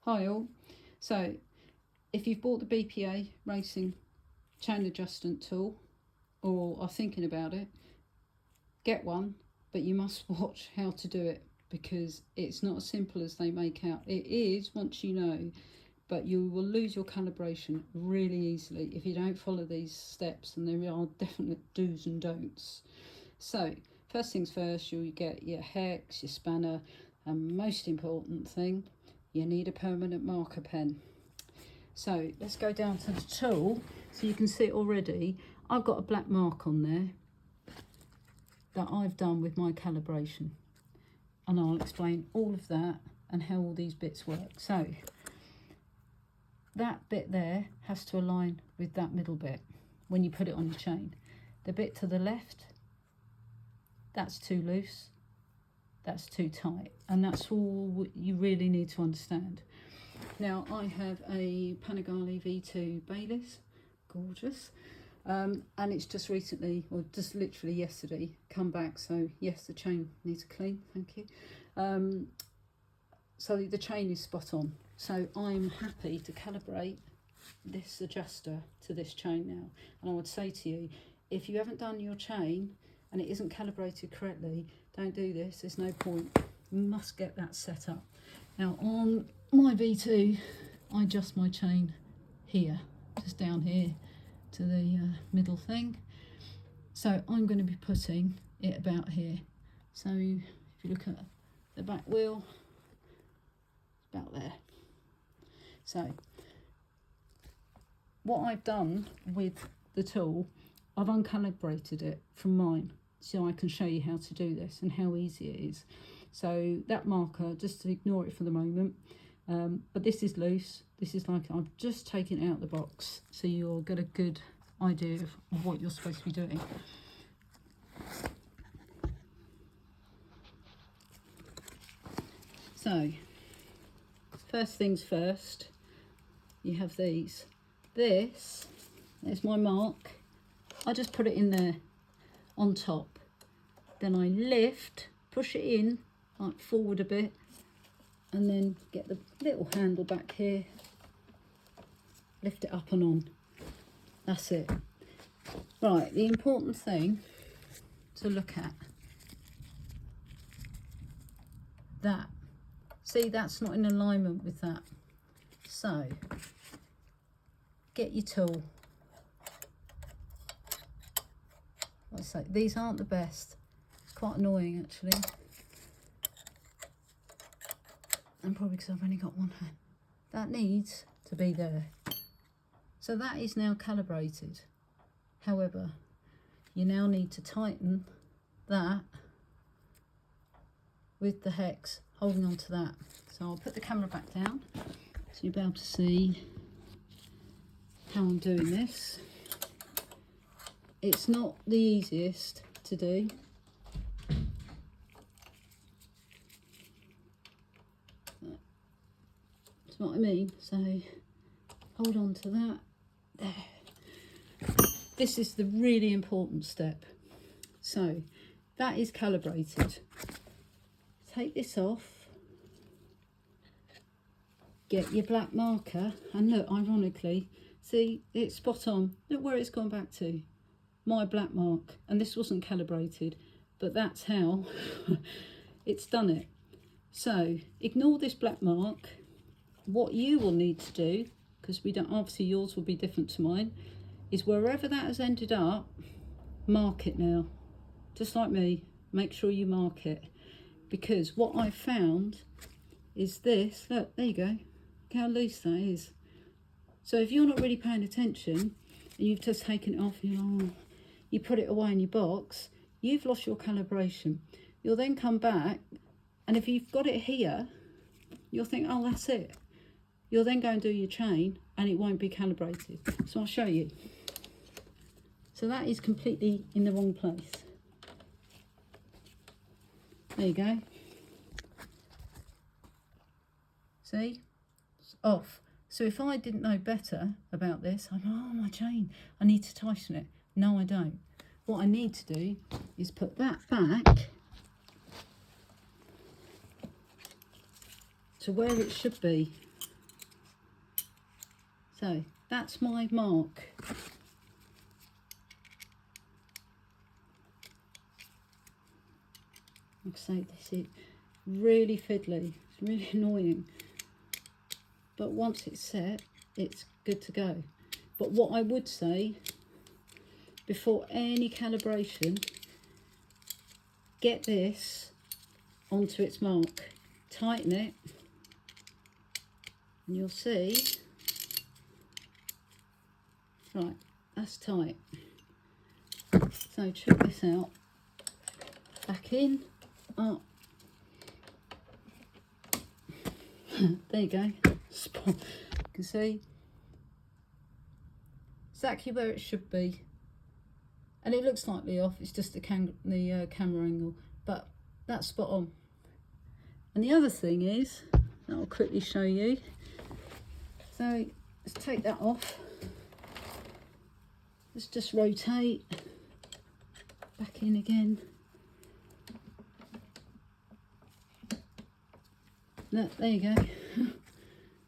Hi all. So if you've bought the BPA Racing chain adjustment tool or are thinking about it, get one, but you must watch how to do it because it's not as simple as they make out. It is once you know, but you will lose your calibration really easily if you don't follow these steps, and there are definite do's and don'ts. So first things first, you'll get your hex, your spanner, and most important thing, you need a permanent marker pen. So let's go down to the tool so you can see already I've got a black mark on there that I've done with my calibration, and I'll explain all of that and how all these bits work. So that bit there has to align with that middle bit when you put it on your chain. The bit to the left, that's too loose, that's too tight, and that's all you really need to understand. Now I have a Panigale V2 Baylis, gorgeous, and it's just recently, or just literally yesterday, come back. So yes, the chain needs a clean, thank you. So the chain is spot on. So I'm happy to calibrate this adjuster to this chain now. And I would say to you, if you haven't done your chain and it isn't calibrated correctly, don't do this, there's no point. You must get that set up. Now on my V2, I adjust my chain here, just down here to the middle thing. So I'm going to be putting it about here. So if you look at the back wheel, it's about there. So what I've done with the tool, I've uncalibrated it from mine so I can show you how to do this and how easy it is. So that marker, just to ignore it for the moment, but this is loose. This is like I've just taken it out of the box so you'll get a good idea of what you're supposed to be doing. So first things first, you have these. There's my mark. I just put it in there on top. Then I lift, push it in, like forward a bit, and then get the little handle back here, lift it up and on. That's it. Right, the important thing to look at, that. See, that's not in alignment with that. So, get your tool. Like I say, these aren't the best. It's quite annoying actually. And probably because I've only got one hand. That needs to be there. So that is now calibrated. However, you now need to tighten that with the hex, holding on to that. So I'll put the camera back down so you'll be able to see how I'm doing this. It's not the easiest to do. That's what I mean. So hold on to that. There. This is the really important step. So that is calibrated. Take this off. Get your black marker, and look, ironically, see, it's spot on. Look where it's gone back to. My black mark, and this wasn't calibrated, but that's how it's done it. So ignore this black mark. What you will need to do, because we don't, obviously yours will be different to mine, is wherever that has ended up, mark it now. Just like me, make sure you mark it. Because what I found is this, look, there you go, look how loose that is. So if you're not really paying attention and you've just taken it off, you put it away in your box, you've lost your calibration. You'll then come back, and if you've got it here, you'll think, oh, that's it. You'll then go and do your chain and it won't be calibrated. So I'll show you. So that is completely in the wrong place. There you go. See? It's off. So if I didn't know better about this, I'm, oh, my chain, I need to tighten it. No, I don't. What I need to do is put that back to where it should be. So that's my mark. Like I say, this is really fiddly. It's really annoying. But once it's set, it's good to go. But what I would say, before any calibration, get this onto its mark. Tighten it. And you'll see, right, that's tight. So check this out. Back in, up. There you go. You can see exactly where it should be. And it looks slightly off, it's just the camera angle, but that's spot on. And the other thing is, that I'll quickly show you. So let's take that off. Let's just rotate back in again. Look, there you go.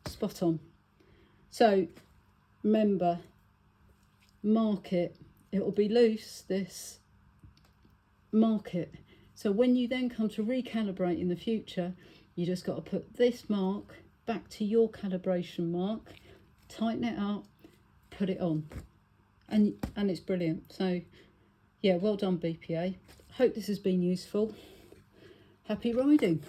Spot on. So remember, mark it. It will be loose, this. Mark it. So when you then come to recalibrate in the future, you just got to put this mark back to your calibration mark, tighten it up, put it on, and it's brilliant. So yeah, well done BPA. Hope this has been useful. Happy riding.